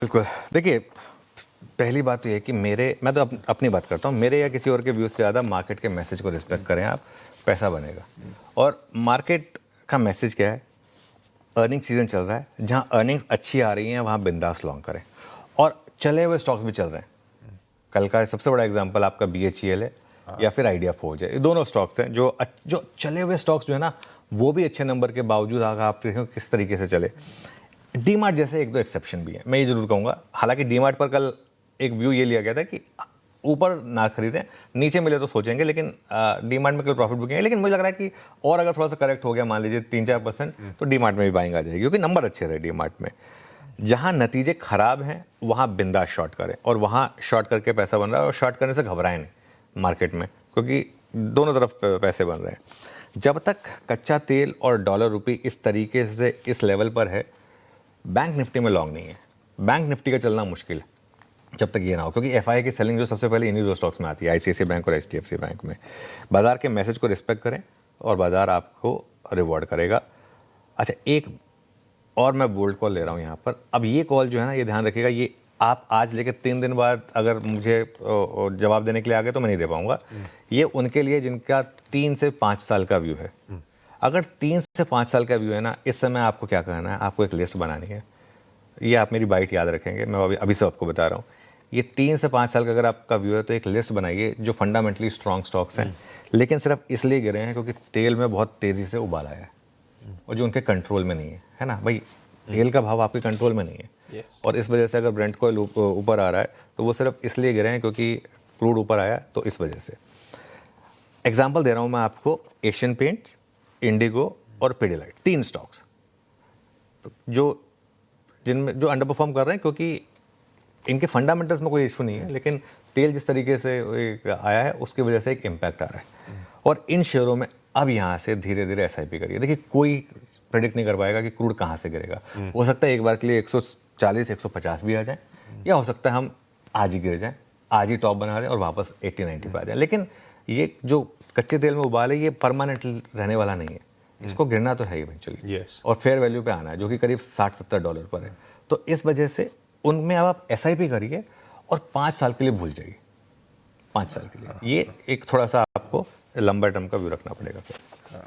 बिल्कुल। देखिए, पहली बात तो ये है कि मैं तो अपनी बात करता हूँ, मेरे या किसी और के व्यूज़ से ज़्यादा मार्केट के मैसेज को रिस्पेक्ट करें आप, पैसा बनेगा। और मार्केट का मैसेज क्या है? अर्निंग सीजन चल रहा है, जहाँ अर्निंग्स अच्छी आ रही हैं वहाँ बिंदास लॉन्ग करें, और चले हुए स्टॉक्स भी चल रहे हैं। कल का सबसे बड़ा एग्जांपल आपका BHEL है या फिर आइडिया फोर्ज है। ये दोनों स्टॉक्स हैं जो चले हुए स्टॉक्स जो है ना, वो भी अच्छे नंबर के बावजूद अगर आप देखें किस तरीके से चले। डीमार्ट जैसे एक दो एक्सेप्शन भी हैं, मैं ये जरूर कहूँगा। हालांकि डीमार्ट पर कल एक व्यू ये लिया गया था कि ऊपर ना खरीदें, नीचे मिले तो सोचेंगे, लेकिन डीमार्ट में कल प्रॉफिट बुकिंग है। लेकिन मुझे लग रहा है कि और अगर थोड़ा सा करेक्ट हो गया, मान लीजिए 3-4%, तो डीमार्ट में भी बाइंग आ जाएगी, क्योंकि नंबर अच्छे थे डीमार्ट में। जहाँ नतीजे खराब हैं वहाँ बिंदास शॉर्ट करें, और वहाँ शॉर्ट करके पैसा बन रहा है, और शॉर्ट करने से घबराएं नहीं मार्केट में, क्योंकि दोनों तरफ पैसे बन रहे हैं। जब तक कच्चा तेल और डॉलर रुपये इस तरीके से इस लेवल पर है, बैंक निफ्टी में लॉन्ग नहीं है। बैंक निफ्टी का चलना मुश्किल है जब तक ये ना हो, क्योंकि FI की सेलिंग जो सबसे पहले इन्हीं दो स्टॉक्स में आती है, ICICI बैंक और HDFC बैंक में। बाजार के मैसेज को रिस्पेक्ट करें और बाजार आपको रिवॉर्ड करेगा। अच्छा, एक और मैं बोल्ड कॉल ले रहा हूँ यहाँ पर। अब ये कॉल जो है ना, ये ध्यान रखिएगा, ये आप आज लेके 3 दिन बाद अगर मुझे जवाब देने के लिए आ गए तो मैं नहीं दे पाऊंगा। ये उनके लिए जिनका 3 से 5 साल का व्यू है। अगर 3 से 5 साल का व्यू है ना, इस समय आपको क्या करना है, आपको एक लिस्ट बनानी है। ये आप मेरी बाइट याद रखेंगे, मैं अभी से आपको बता रहा हूँ। ये 3 से 5 साल का अगर आपका व्यू है तो एक लिस्ट बनाइए जो फंडामेंटली स्ट्रॉन्ग स्टॉक्स हैं, लेकिन सिर्फ इसलिए गिरे हैं क्योंकि तेल में बहुत तेज़ी से उबाल आया है और जो उनके कंट्रोल में नहीं है ना भाई। तेल का भाव आपके कंट्रोल में नहीं है, और इस वजह से अगर ब्रेंट ऑयल ऊपर आ रहा है तो वो सिर्फ इसलिए गिरे हैं क्योंकि क्रूड ऊपर आया, तो इस वजह से। एग्जाम्पल दे रहा हूँ मैं आपको, एशियन पेंट्स, इंडिगो और पिडिलाइट, 3 स्टॉक्स जिनमें जो अंडर परफॉर्म कर रहे हैं, क्योंकि इनके फंडामेंटल्स में कोई इशू नहीं है, लेकिन तेल जिस तरीके से आया है उसकी वजह से एक इम्पैक्ट आ रहा है। और इन शेयरों में अब यहाँ से धीरे धीरे SIP करिए। देखिए, कोई प्रेडिक्ट नहीं कर पाएगा कि क्रूड कहाँ से गिरेगा। हो सकता है एक बार के लिए 140-150 भी आ जाए, या हो सकता है हम आज ही गिर जाएं, आज ही टॉप बना दें और वापस 80-90 पे आ जाए। लेकिन ये जो कच्चे तेल में उबाल है, ये परमानेंट रहने वाला नहीं है, इसको गिरना तो है इवेंचुअली। और फेयर वैल्यू पे आना है, जो कि करीब $60-70 पर है। तो इस वजह से उनमें अब आप SIP करिए और 5 साल के लिए भूल जाइए। 5 साल के लिए ये एक थोड़ा सा आपको लंबा टर्म का व्यू रखना पड़ेगा फिर।